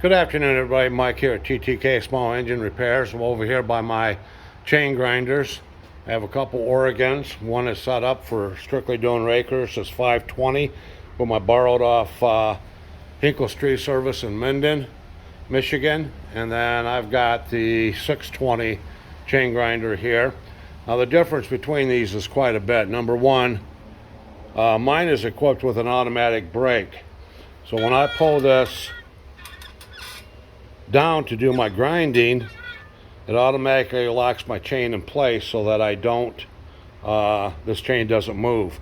Good afternoon, everybody. Mike here at TTK Small Engine Repairs. I'm over here by my chain grinders. I have a couple Oregons. One is set up for strictly doing rakers. It's 520, whom I borrowed off Hinkle's Tree Service in Minden, Michigan. And then I've got the 620 chain grinder here. Now the difference between these is quite a bit. Number one, mine is equipped with an automatic brake. So when I pull this down to do my grinding, it automatically locks my chain in place so that I don't, this chain doesn't move.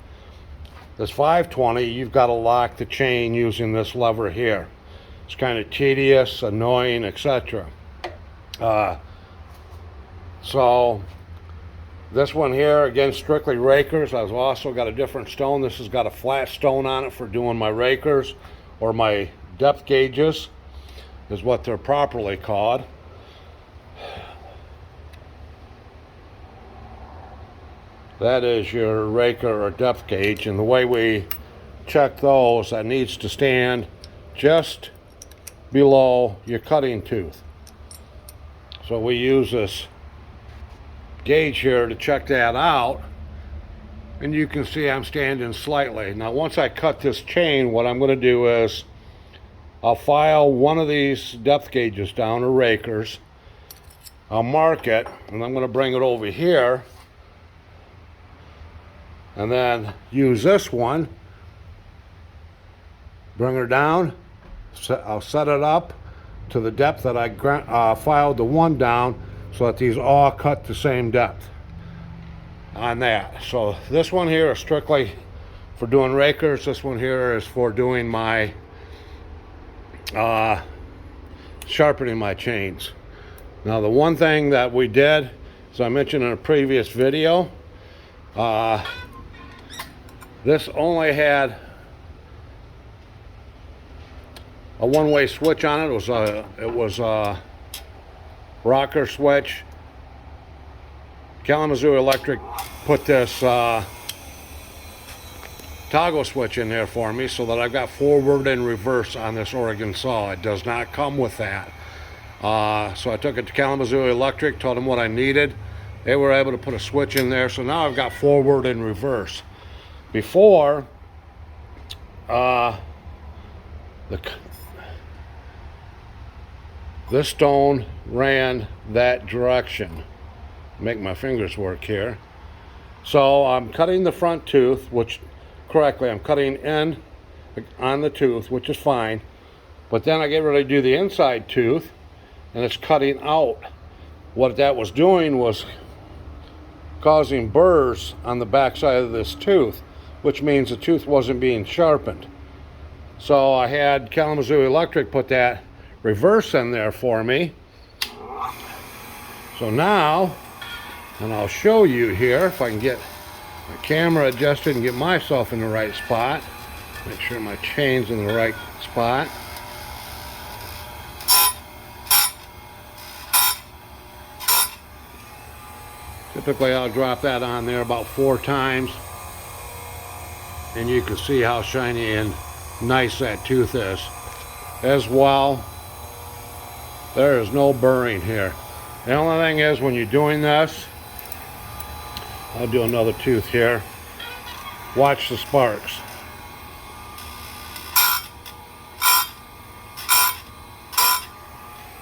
This 520, you've got to lock the chain using this lever here. It's kind of tedious, annoying, etc. So this one here, again, strictly rakers. I've also got a different stone. This has got a flat stone on it for doing my rakers, or my depth gauges is what they're properly called. That is your raker or depth gauge, and the way we check those, that needs to stand just below your cutting tooth. So we use this gauge here to check that out, and you can see I'm standing slightly. Now once I cut this chain, what I'm going to do is I'll file one of these depth gauges down, or rakers. I'll mark it, and I'm going to bring it over here, and then use this one, bring her down. I'll set it up to the depth that I filed the one down, so that these all cut the same depth on that. So this one here is strictly for doing rakers. This one here is for doing my sharpening my chains. Now the one thing that we did, as I mentioned in a previous video, this only had a one-way switch on it. It was a rocker switch. Kalamazoo Electric put this toggle switch in there for me so that I've got forward and reverse on this Oregon saw. It does not come with that. So I took it to Kalamazoo Electric, told them what I needed. They were able to put a switch in there, so now I've got forward and reverse. Before, this stone ran that direction. Make my fingers work here. So I'm cutting the front tooth, which correctly, I'm cutting in on the tooth, which is fine, but then I get ready to do the inside tooth, and it's cutting out. What that was doing was causing burrs on the back side of this tooth, which means the tooth wasn't being sharpened. So I had Kalamazoo Electric put that reverse in there for me. So now, and I'll show you here if I can get my camera adjusted and get myself in the right spot. Make sure my chain's in the right spot. Typically I'll drop that on there about 4 times, and you can see how shiny and nice that tooth is. As well, there is no burring here. The only thing is, when you're doing this, I'll do another tooth here. Watch the sparks.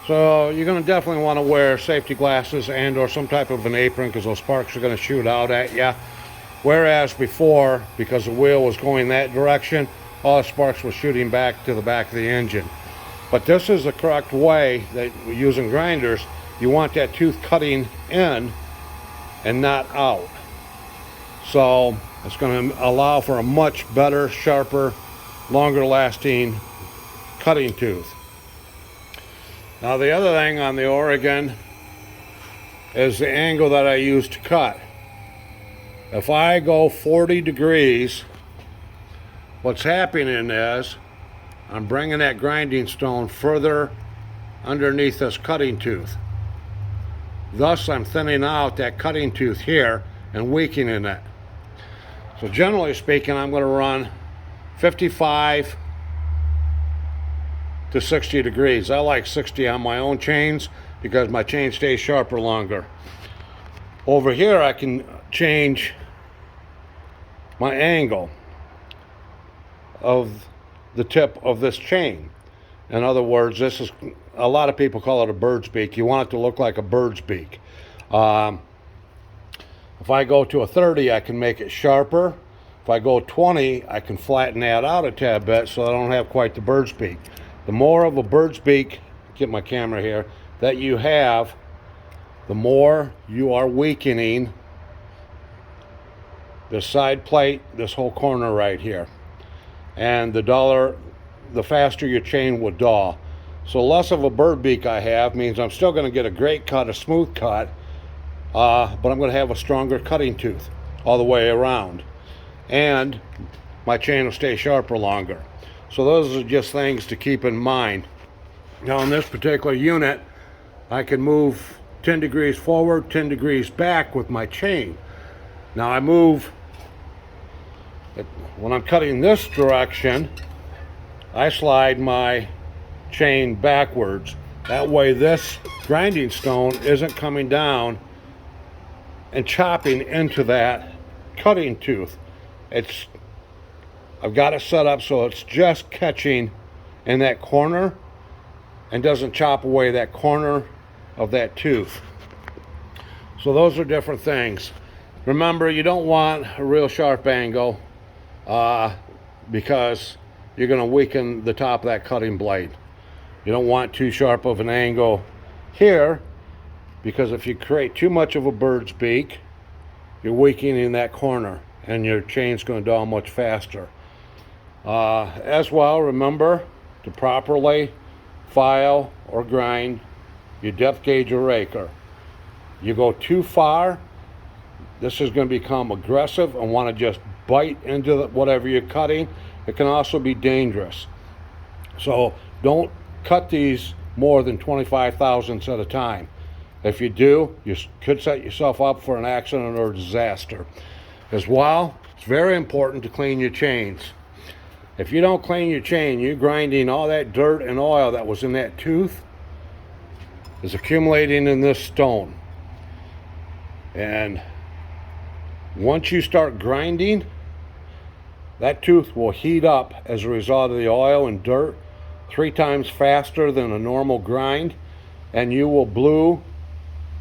So you're going to definitely want to wear safety glasses and or some type of an apron, because those sparks are going to shoot out at you. Whereas before, because the wheel was going that direction, all the sparks were shooting back to the back of the engine. But this is the correct way that we're using grinders. You want that tooth cutting in and not out. So it's going to allow for a much better, sharper, longer lasting cutting tooth. Now the other thing on the Oregon is the angle that I use to cut. If I go 40 degrees, what's happening is I'm bringing that grinding stone further underneath this cutting tooth. Thus I'm thinning out that cutting tooth here and weakening it. So generally speaking, I'm going to run 55 to 60 degrees. I like 60 on my own chains because my chain stays sharper longer. Over here I can change my angle of the tip of this chain. In other words, this is, a lot of people call it a bird's beak. You want it to look like a bird's beak. If I go to a 30, I can make it sharper. If I go 20, I can flatten that out a tad bit so I don't have quite the bird's beak. The more of a bird's beak, get my camera here, that you have, the more you are weakening the side plate, this whole corner right here. And the faster your chain will dull. So less of a bird beak I have means I'm still going to get a great cut, a smooth cut, but I'm going to have a stronger cutting tooth all the way around. And my chain will stay sharper longer. So those are just things to keep in mind. Now in this particular unit, I can move 10 degrees forward, 10 degrees back with my chain. Now I move, when I'm cutting this direction, I slide my chain backwards. That way this grinding stone isn't coming down and chopping into that cutting tooth. I've got it set up so it's just catching in that corner and doesn't chop away that corner of that tooth. So those are different things. Remember, you don't want a real sharp angle because you're going to weaken the top of that cutting blade. You don't want too sharp of an angle here because if you create too much of a bird's beak, you're weakening that corner and your chain's going to dull much faster. As well, remember to properly file or grind your depth gauge or raker. You go too far, this is going to become aggressive and want to just bite into whatever you're cutting. It can also be dangerous. So don't cut these more than 25 thousandths at a time. If you do, you could set yourself up for an accident or a disaster. As well, it's very important to clean your chains. If you don't clean your chain, you're grinding all that dirt and oil that was in that tooth is accumulating in this stone. And once you start grinding, that tooth will heat up as a result of the oil and dirt 3 times faster than a normal grind, and you will blue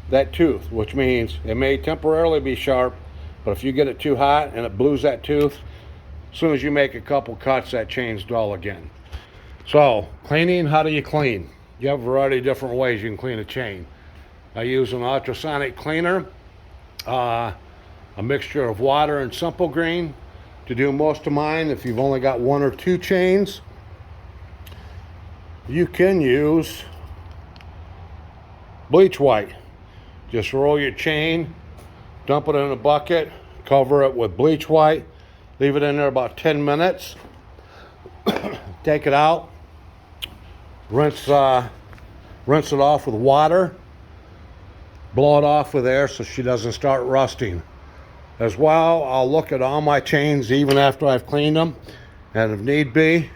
that tooth, which means it may temporarily be sharp, but if you get it too hot and it blues that tooth, as soon as you make a couple cuts, that chain's dull again. So cleaning, how do you clean? You have a variety of different ways you can clean a chain. I use an ultrasonic cleaner, a mixture of water and simple green to do most of mine. If you've only got 1 or 2 chains, you can use bleach white. Just roll your chain, dump it in a bucket, cover it with bleach white, leave it in there about 10 minutes, take it out, rinse it off with water, blow it off with air so she doesn't start rusting. As well, I'll look at all my chains even after I've cleaned them, and if need be,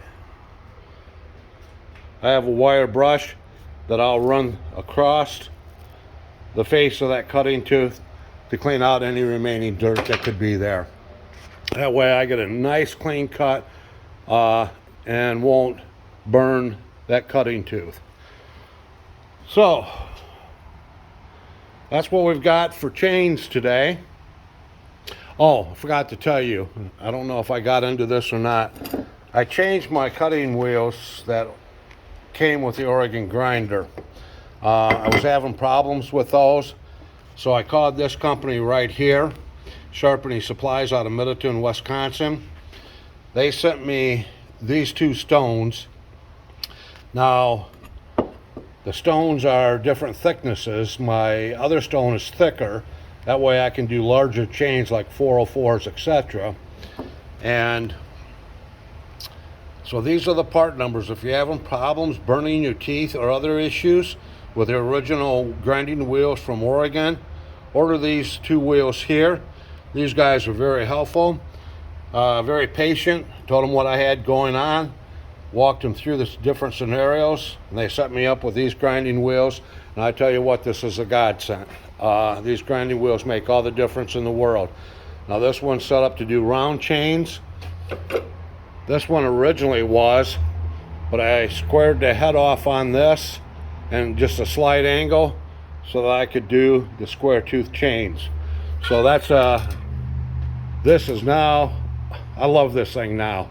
I have a wire brush that I'll run across the face of that cutting tooth to clean out any remaining dirt that could be there. That way I get a nice clean cut and won't burn that cutting tooth. So that's what we've got for chains today. Oh, I forgot to tell you, I don't know if I got into this or not. I changed my cutting wheels that came with the Oregon grinder. I was having problems with those, so I called this company right here, Sharpening Supplies out of Middleton, Wisconsin. They sent me these 2 stones. Now, the stones are different thicknesses. My other stone is thicker. That way I can do larger chains like 404s, etc. And so these are the part numbers. If you're having problems burning your teeth or other issues with the original grinding wheels from Oregon, order these 2 wheels here. These guys are very helpful, very patient. Told them what I had going on, walked them through the different scenarios, and they set me up with these grinding wheels. And I tell you what, this is a godsend. These grinding wheels make all the difference in the world. Now this one's set up to do round chains. This one originally was, but I squared the head off on this and just a slight angle so that I could do the square tooth chains. So that's this is now, I love this thing now.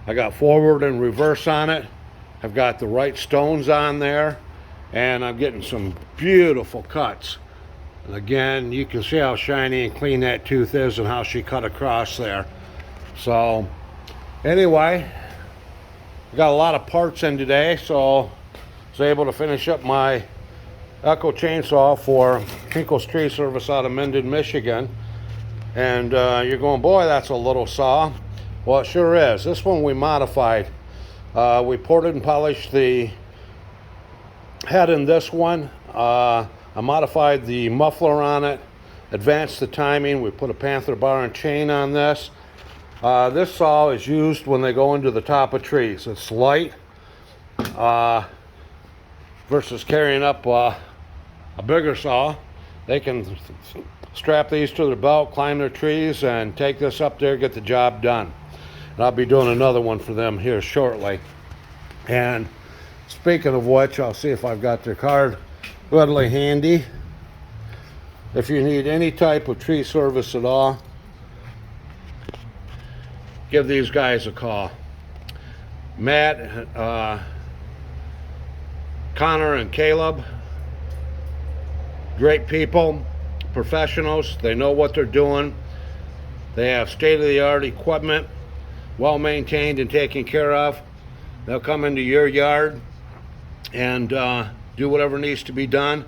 I got forward and reverse on it. I've got the right stones on there, and I'm getting some beautiful cuts. And again, you can see how shiny and clean that tooth is and how she cut across there. So anyway, I got a lot of parts in today, so I was able to finish up my Echo chainsaw for Kinkle's Tree Service out of Minden, Michigan. And you're going, boy, that's a little saw. Well, it sure is. This one we modified. We ported and polished the head in this one. I modified the muffler on it, advanced the timing. We put a Panther bar and chain on this. This saw is used when they go into the top of trees. It's light versus carrying up a bigger saw. They can strap these to their belt, climb their trees, and take this up there, get the job done. And I'll be doing another one for them here shortly. And speaking of which, I'll see if I've got their card readily handy. If you need any type of tree service at all, give these guys a call. Matt, Connor, and Caleb, great people, professionals. They know what they're doing. They have state-of-the-art equipment, well maintained and taken care of. They'll come into your yard and do whatever needs to be done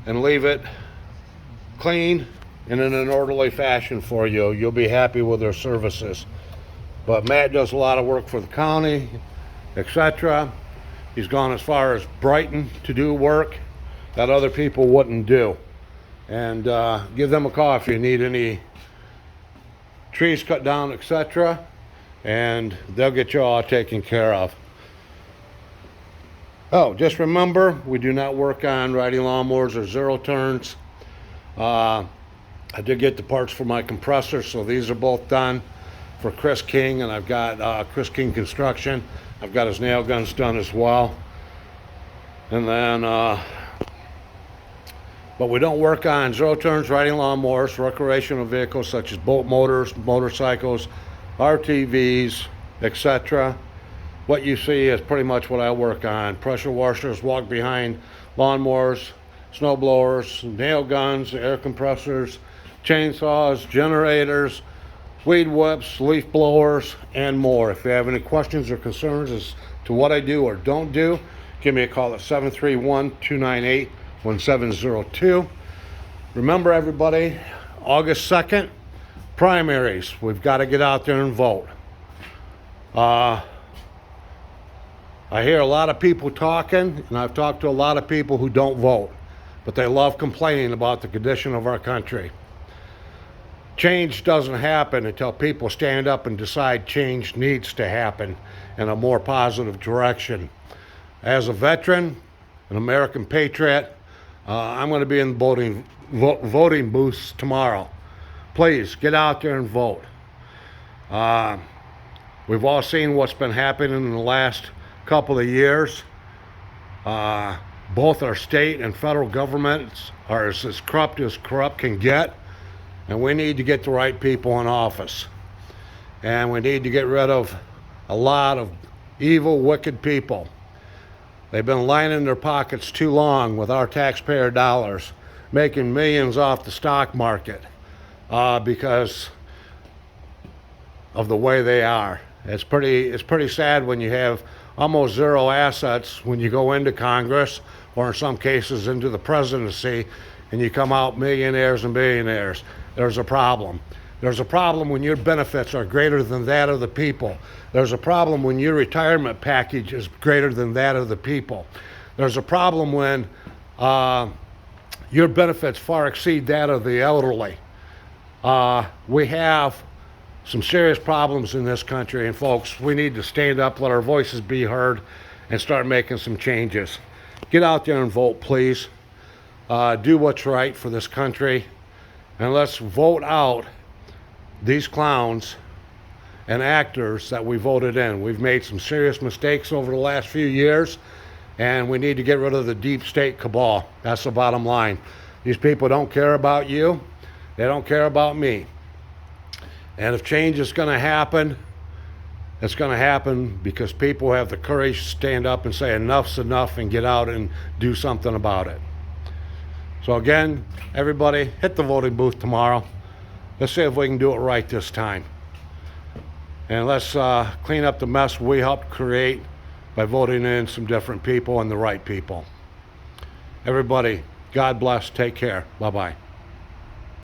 and leave it clean and in an orderly fashion for you. You'll be happy with their services. But Matt does a lot of work for the county, etc. He's gone as far as Brighton to do work that other people wouldn't do. And give them a call if you need any trees cut down, etc. And they'll get you all taken care of. Oh, just remember, we do not work on riding lawnmowers or zero turns. I did get the parts for my compressor, so these are both done for Chris King, and I've got Chris King Construction. I've got his nail guns done as well. And then, but we don't work on zero turns, riding lawnmowers, recreational vehicles such as boat motors, motorcycles, RTVs, etc. What you see is pretty much what I work on. Pressure washers, walk behind lawnmowers, snow blowers, nail guns, air compressors, chainsaws, generators, weed whips, leaf blowers, and more. If you have any questions or concerns as to what I do or don't do, give me a call at 731-298-1702. Remember, everybody, August 2nd, primaries. We've got to get out there and vote. I hear a lot of people talking, and I've talked to a lot of people who don't vote, but they love complaining about the condition of our country. Change doesn't happen until people stand up and decide change needs to happen in a more positive direction. As a veteran, an American patriot, I'm going to be in the voting booths tomorrow. Please get out there and vote. We've all seen what's been happening in the last couple of years. Both our state and federal governments are as corrupt can get, and we need to get the right people in office. And we need to get rid of a lot of evil, wicked people. They've been lining their pockets too long with our taxpayer dollars, making millions off the stock market because of the way they are. It's pretty sad when you have almost zero assets when you go into Congress, or in some cases into the presidency, and you come out millionaires and billionaires. There's a problem. There's a problem when your benefits are greater than that of the people. There's a problem when your retirement package is greater than that of the people. There's a problem when your benefits far exceed that of the elderly. We have some serious problems in this country. And folks, we need to stand up, let our voices be heard, and start making some changes. Get out there and vote, please. Do what's right for this country. And let's vote out these clowns and actors that we voted in. We've made some serious mistakes over the last few years, and we need to get rid of the deep state cabal. That's the bottom line. These people don't care about you. They don't care about me. And if change is going to happen, it's going to happen because people have the courage to stand up and say enough's enough and get out and do something about it. So again, everybody, hit the voting booth tomorrow. Let's see if we can do it right this time. And let's clean up the mess we helped create by voting in some different people and the right people. Everybody, God bless. Take care. Bye-bye.